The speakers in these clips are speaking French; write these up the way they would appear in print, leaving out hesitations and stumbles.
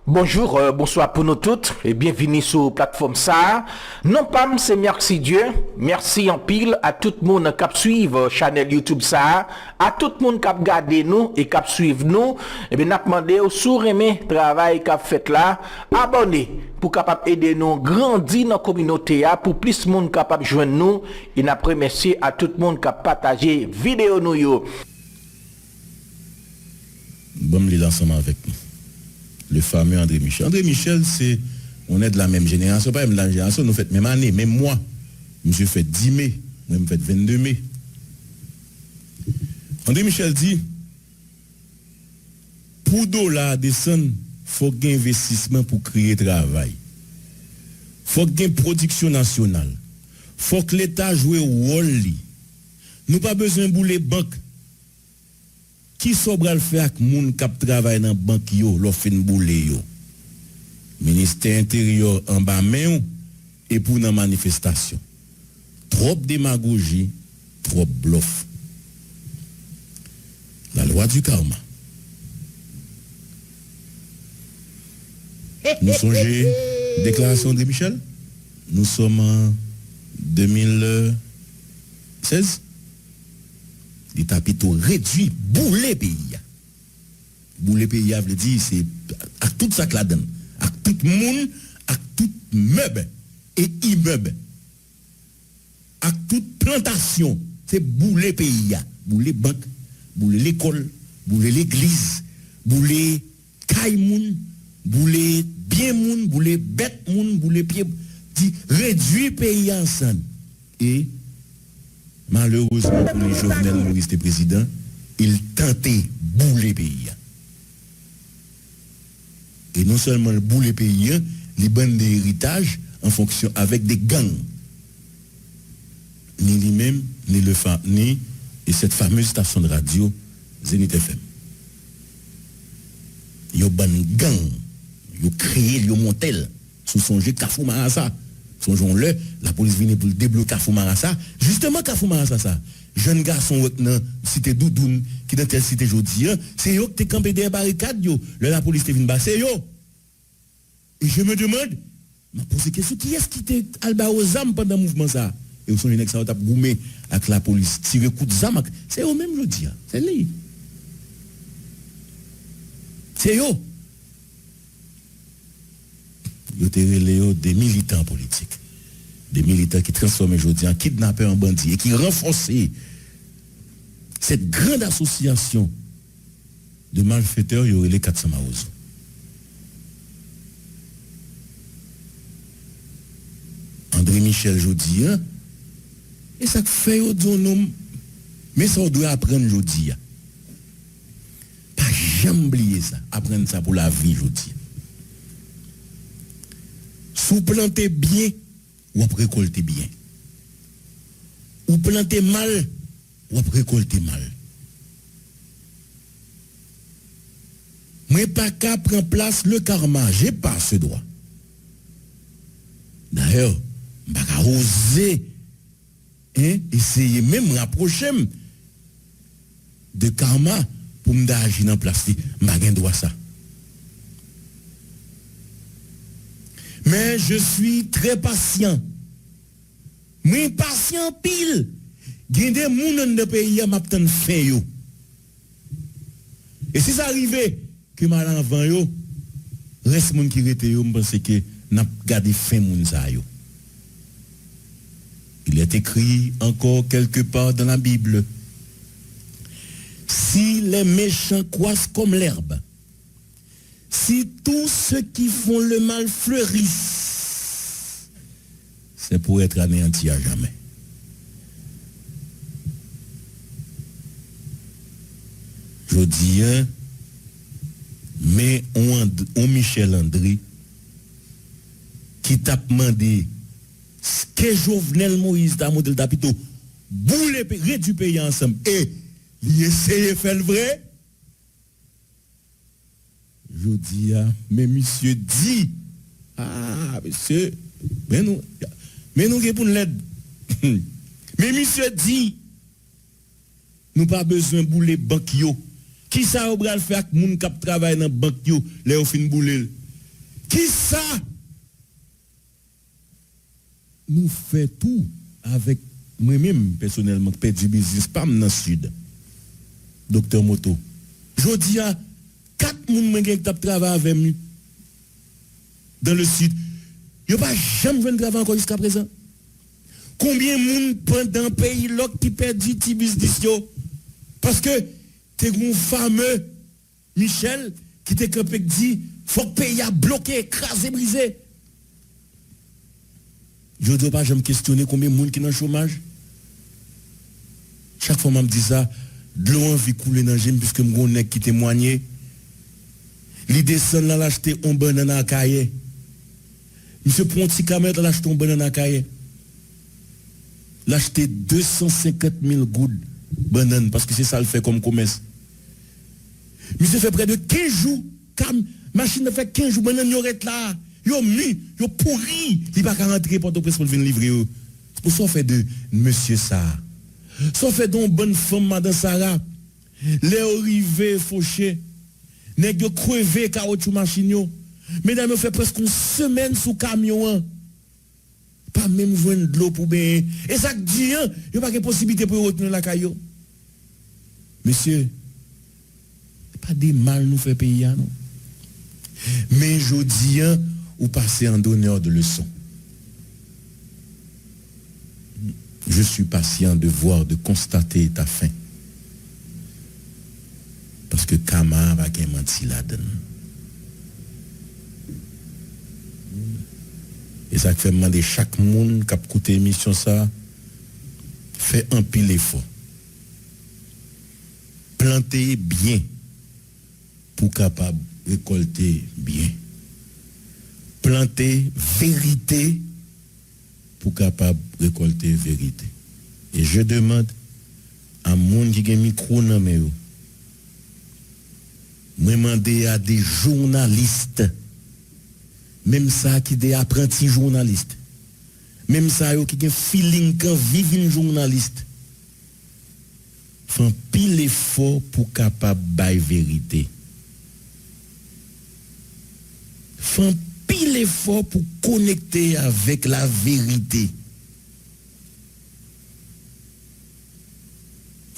Bonjour, bonsoir pour nous toutes et bienvenue sur la plateforme ça. Non pas c'est merci Dieu, merci en pile à tout le monde qui suivre channel YouTube ça, à tout le monde qui regarde nous et qui suivre nous. Et bien n'a demandé au sourd-aimé travail qu'a fait là, abonnez pour capable aider nous grandir dans la communauté pour plus de monde capable joindre nous et n'a remercié à tout le monde qui a partagé vidéo nous yo. Bon, les ensemble avec nous. Le fameux André Michel. André Michel, on est de la même génération, pas même de la même génération, nous faisons même année, même moi. Monsieur fait 10 mai, moi je fais 22 mai. André Michel dit, pour dollar descendre, il faut qu'il y ait investissement pour créer travail. Il faut qu'il y ait production nationale. Il faut que l'État joue au rôle. Nous pas besoin de les banques. Qui sobra le faire avec moun k'ap travaille dans banque yo, l'on fin boule yo. Ministère intérieur en bas main et pour dans manifestation. Trop démagogie, trop bluff. La loi du karma. Nous songez déclaration de Michel. Nous sommes en 2016. L'État plutôt réduit, bouler pays. Bouler pays, veut dire, c'est à tout ça que la donne, à tout le monde, à tout meuble et immeuble, à toute plantation, c'est bouler pays, bouler banque, bouler l'école, bouler l'église, bouler caille moun, bouler bien moun, bouler bête moun, bouler pied, dit réduit pays ensemble. Et malheureusement pour les Jovenel Moïse le président, il tentait bouler pays. Et non seulement le bouler pays, les bandes d'héritage en fonction avec des gangs. Ni lui-même, ni ni et cette fameuse station de radio Zenith FM. Yo ban gang, yo créé, yo montel sous son jeu Kafou Marassa. Songeons-le, la police vient pour débloquer Kafou Marassa. Justement, Kafou Marassa, ça. Jeune garçon, dans cité Doudoune, qui dans telle cité aujourd'hui, c'est eux qui ont campé des barricades, la police est venue c'est eux. Et je me demande, je me pose la question, qui est-ce qui était alba aux âmes pendant le mouvement ça? Et où sont les gens qui ont goumé avec la police, tiré coup de zam, c'est eux-mêmes, je dis, c'est lui. C'est eux. Ils ont des militants politiques. Des militants qui transforment aujourd'hui en kidnappeurs, en bandits et qui renforcent cette grande association de malfaiteurs, il y aurait les 400 Maozo. André Michel aujourd'hui, et ça fait au nom, mais ça on doit apprendre aujourd'hui. Pas jamais oublier ça, apprendre ça pour la vie aujourd'hui. Si vous plantez bien, vous récoltez bien. Ou plantez mal, vous récoltez mal. Moi, pas qu'à prendre place le karma, j'ai pas ce droit. D'ailleurs, je ne vais pas oser essayer même rapprocher de karma pour me agir en place. Je n'ai pas droit ça. Mais je suis très patient. Moi, patient pile. Il y a des gens dans le pays qui m'attendent fin. Et si ça arrive que mal avant yo, reste moun qui rete yo, pense que n'a gardé fin moun sa yo. Il est écrit encore quelque part dans la Bible. Si les méchants croissent comme l'herbe, si tous ceux qui font le mal fleurissent, c'est pour être anéanti à jamais. Je dis, mais on Michel André, qui t'a demandé ce que Jovenel Moïse t'a modèle d'apito, boule réduit pays ensemble, et il essaye de faire le vrai. Je dis, mais monsieur dit, monsieur, mais nous pour l'aide. Mais monsieur dit, nous pas besoin de bouler banque yo. Qui ça au bras faire avec moun k'ap travaille dans banque yo, les fin bouler. Qui ça? Nous fait tout avec moi-même personnellement qui perdu business pas dans le sud. Docteur Moto. Je dis à 4 personnes qui travaillent avec nous dans le sud. Yo pas jamais vu travailler encore jusqu'à présent. Combien de monde pendant pays là qui perdu ti business yo parce que t'es un fameux Michel qui te campé dit faut que pays a bloqué, écrasé, brisé. Je ne dois pas jamais questionner combien de monde qui est dans le chômage. Chaque fois que je me dis ça, de l'eau envie couler dans le gym puisque je suis qui témoigne. Il descend là, l'acheter un banane à cahier. Monsieur prend un petit caméra, l'acheter un banane à cahier. L'acheter 250 000 gouttes banane parce que c'est ça le fait comme commerce. Monsieur fait près de 15 jours, machine fait 15 jours, banane y aurait là. Yo mi, yo pourri, il va pas rentrer pour pour venir livrer. C'est pour ça qu'on fait de monsieur ça. Ça fait donc bonne femme madame Sarah. Les arrivés fauché. Nèg yo crevé caoutchouc machine yo. Mesdames yo fait presque une semaine sous camion. Pas même joindre de l'eau pour bien. Et ça dit hein, yo pas de possibilité pour retenir la caillou. Monsieur, c'est pas des mal nous fait payer non. Mais je dis hein, ou passer en donneur de leçons. Je suis patient de voir, de constater ta fin. Parce que Kama va qu'un menti là-dedans. Et ça fait demander chaque monde qui a écouté l'émission ça, fait un pile effort. Planter bien pour capable récolter bien. Planter vérité pour capable récolter vérité. Et je demande à monde qui a un micro dans mes mains, me demander à des journalistes, même ça qui des apprentis journalistes, même ça qui a un feeling quand vivent un journaliste, font pile effort pour capable bailler vérité. Font pile effort pour connecter avec la vérité.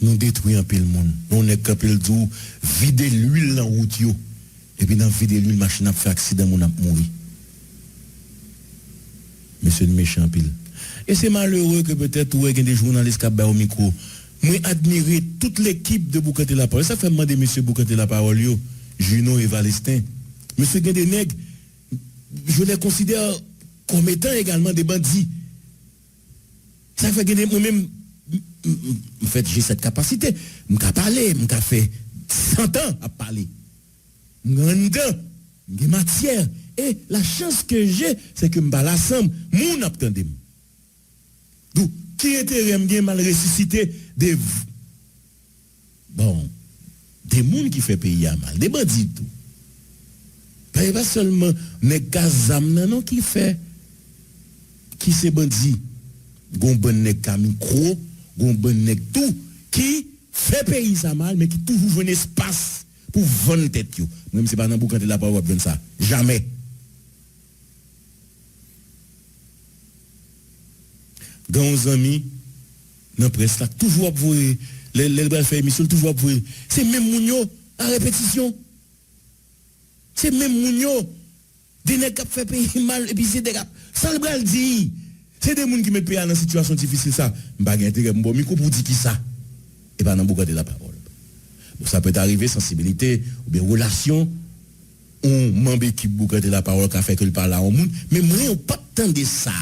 Nous détruisons un peu le monde. On est capable de vider l'huile dans la route. Et puis dans vider l'huile, la machine a fait accident, on a mouru. Mais c'est une méchant pile. Et c'est malheureux que peut-être il y a des journalistes qui ont au micro. Moi, admirer toute l'équipe de Boucante la Parole. Ça fait demander M. Boucante la Parole, Juno et Valestin. Monsieur Guédenègue, je les considère comme étant également des bandits. Ça fait que moi-même, en fait, j'ai cette capacité. Je peux parler, je peux faire 100 ans à parler. J'ai matière. Et la chance que j'ai, c'est que je parle ensemble. Moun attendez. Donc, qui était bien mal ressuscité des bon, des moun qui fait payer à mal, des bandits tout. Pas seulement les gazam non qui fait qui c'est bandit. Gon bon nèg ka micro, gon bon nèg tout qui fait payer ça mal mais qui toujours veut un espace pour vendre tête yo. Même c'est pas dans Boucante la Parole vendre ça. Jamais. Gans amis dans presse là toujours voir les bras faire émission toujours voir c'est même moun yo à répétition. C'est même moun yo des nèg qui fait payer mal et puis c'est des gars ça le bral dit c'est des moun qui mettent pays dans situation difficile ça m'pa intérêt bon micro pour dire qui ça et pas dans Boucante la Parole. Bon, ça peut arriver sensibilité ou bien relation on membre équipe Boucante la Parole qui a fait que le parle à un monde mais moi on pas tant de ça.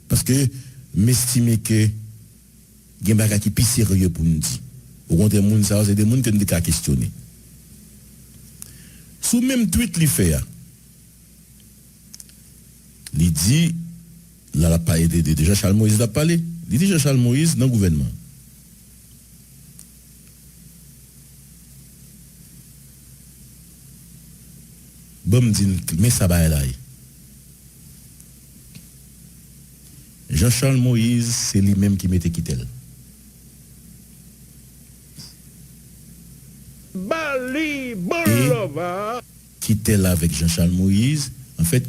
Parce que m'estime que gen bagay qui plus sérieux pour nous dire. Au contraire moun ça c'est des moun que nous devons questionner. Sous même tweet li fait il dit là la pas aidé déjà Charles Moïse l'a parlé. Il dit déjà Charles Moïse dans le gouvernement. Bon me dit mais ça va là. Jean-Charles Moïse, c'est lui-même qui m'était quitté. Bali Bolova. Kittel avec Jean-Charles Moïse, en fait,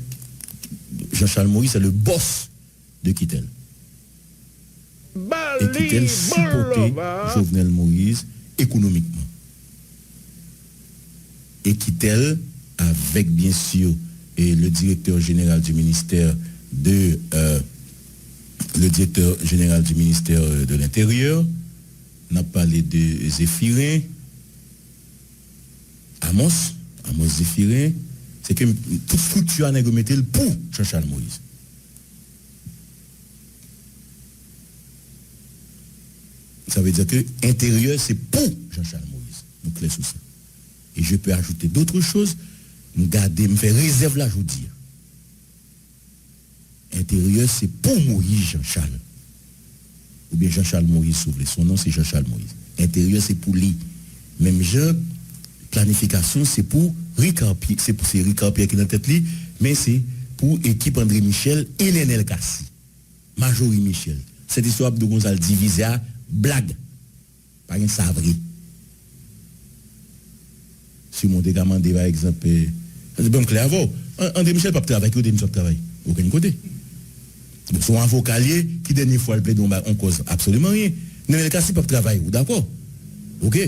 Jean-Charles Moïse est le boss de Kittel. Et Kittel supportait Jovenel Moïse économiquement. Et Kittel, avec bien sûr et le directeur général du ministère de l'Intérieur, on a parlé de Zéphirin, Amos Zéphirin, c'est que toute structure a négocié pour Jean-Charles Moïse. Ça veut dire que l'intérieur, c'est pour Jean-Charles Moïse. Nous clés sous ça. Et je peux ajouter d'autres choses. Me faire réserve là, je vous dis. Intérieur, c'est pour Moïse Jean-Charles. Ou bien Jean-Charles Moïse Sauvé. Son nom, c'est Jean-Charles Moïse. Intérieur, c'est pour lui. Même genre, planification, c'est pour Ricarpier. C'est Ricarpier qui est dans la tête lui, mais c'est pour équipe André Michel et Nenel Kassi. Majorie Michel. Cette histoire de Gonzal divisé à blague. Pas un savri. Si mon dégamandé, par exemple, c'est bon clair avant. André Michel pas travailler, qui ne travaille. Aucun côté. Son avocat qui dernière fois le plaidon en cause absolument rien. Nenel Kassi pas travailler, d'accord? OK?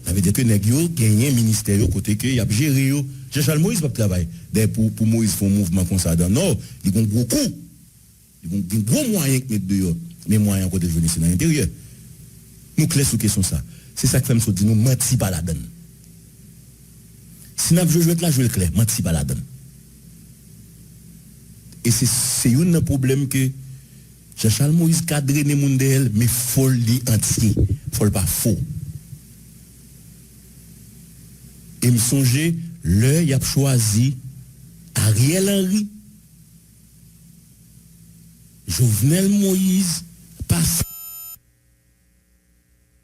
Ça veut dire que nèg yo gagné ministère au côté que y a géré yo. Jean-Charles Moïse pas travailler. Pour Moïse font mouvement comme ça dans non, il ont gros coup. Ils ont gros moyens que mettre dehors, mais moyens côté venir c'est dans l'intérieur. Nous clair sur question ça. C'est ça que fait me dit nous menti pas la donne. Si n'a joué là, je le clair, menti pas la donne. Et c'est un problème que Jean-Charles Moïse cadre les monde d'elle, mais faut le entier, faut le pas faux. Et me songer, il a choisi Ariel Henry, Jovenel Moïse, passe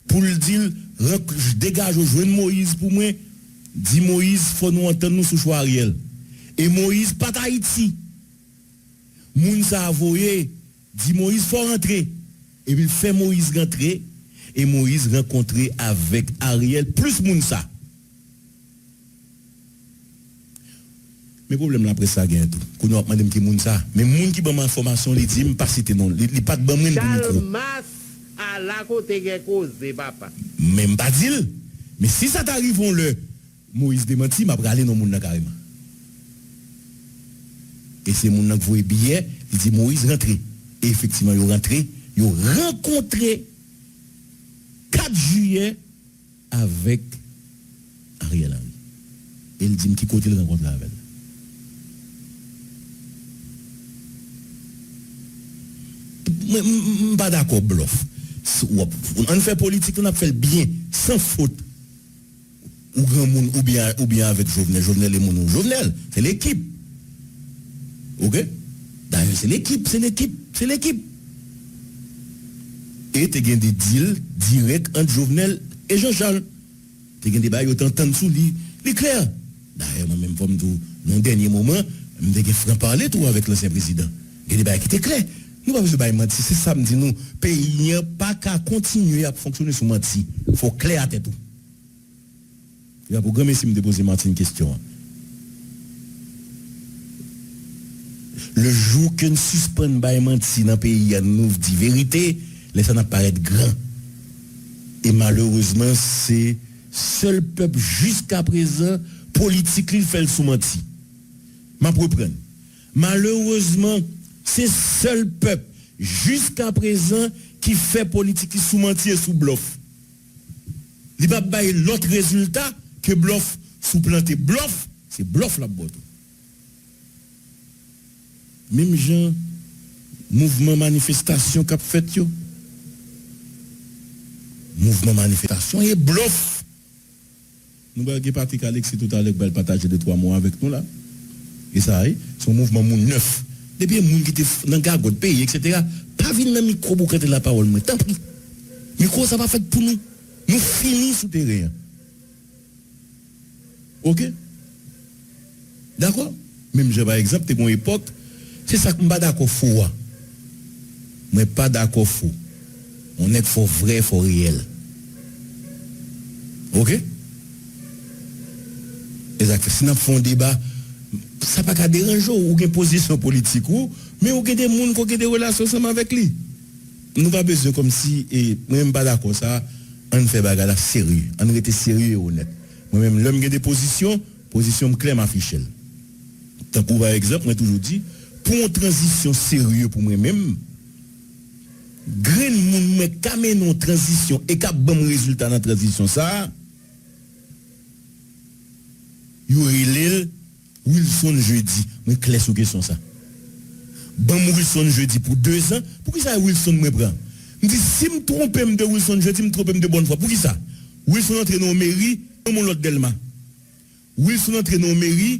pour le dire, je dégage au Jovenel Moïse pour moi, dit Moïse, faut nous entendre nous sous choix Ariel. Et Moïse, pas d'Haïti. Moun sa avoye, dit Moïse, faut rentrer. Et puis il fait Moïse rentrer, et Moïse rencontrer avec Ariel, plus moun sa. Mais problème là après ça gagne tout. Qu'on a demandé qui moun ça, mais moun qui ban information li dit pas citer non, li pas de ban moun pour micro. À la côté que cause papa. Même pas dire. Mais si ça t'arrive on le Moïse démenti, m'a aller dans moun carrément. Et c'est moun qui voit billet, il dit Moïse rentré. Et effectivement, il rentré, il rencontré 4 juillet avec Ariel Henry. Et il dit qui côté le rencontre là avec. Pas d'accord bluff. On fait politique, on a fait bien, sans faute. Ou grand monde ou bien avec Jovenel et mon Jovenel, c'est l'équipe. OK? D'ailleurs, c'est l'équipe. Et tu as des deals directs entre Jovenel et Jean-Charles. Tu as des bails autant de sous lui clair. D'ailleurs, moi-même, comme tout, dans le dernier moment, je me franc parler tout avec l'ancien président. Il y a des bails qui étaient clairs. Nous pas besoin de mentir, c'est ça me dit nous, pays pas qu'à continuer à fonctionner sous mentir. Il faut clair à tête tout. Il y a pour grand merci me déposer Martin une question. Le jour que nous suspendons by mentir dans le pays, nous dit vérité, laissez ça paraître grand. Et malheureusement, c'est seul peuple jusqu'à présent politique il fait le sous mentir. Ma reprendre. Malheureusement, c'est seul peuple jusqu'à présent qui fait politique sous mentir et sous bluff. Il va pas l'autre résultat que bluff sous planter. Bluff, c'est bluff la botte. Même gens, mouvement manifestation qu'a fait yo. Mouvement manifestation et bluff. Nous avons parti Alexis tout à l'heure pour partager 2-3 mois avec nous là. Et ça, son mouvement moun neuf. Depuis les gens qui étaient dans le gargot de pays, etc., pas venir dans le micro pour prêter la parole. Mais tant pis. Le micro, ça va faire pour nous. Nous finissons sous terrain. OK? D'accord? Même j'ai par exemple, c'est mon époque, c'est ça que je ne suis pas d'accord faux. Mais pas d'accord faux. On est faux vrai, faux réel. OK? Exactement. Si nous faisons un débat, ça pas qu'à déranger ou une position politique ou, mais ou des gens qui ont des relations ensemble avec lui. Nous pas besoin comme si, et même pas d'accord ça, on fait bagarre sérieux. On était sérieux et honnête. Moi-même, l'homme qui a des positions claires affichées. Tant pour par exemple, moi toujours dit, pour une transition sérieuse pour moi-même, grain moun mais kamé non transition et ka bon résultat dans transition ça, yo relève Wilson jeudi. Moi clair sur question ça. Bon Wilson jeudi pour 2 ans, pour qui ça Wilson me prend? Me dit si me trompe de Wilson jeudi, me trompe de bonne foi. Pour qui ça? Wilson entre dans mairie, mon l'autre Delma. Wilson entre dans mairie,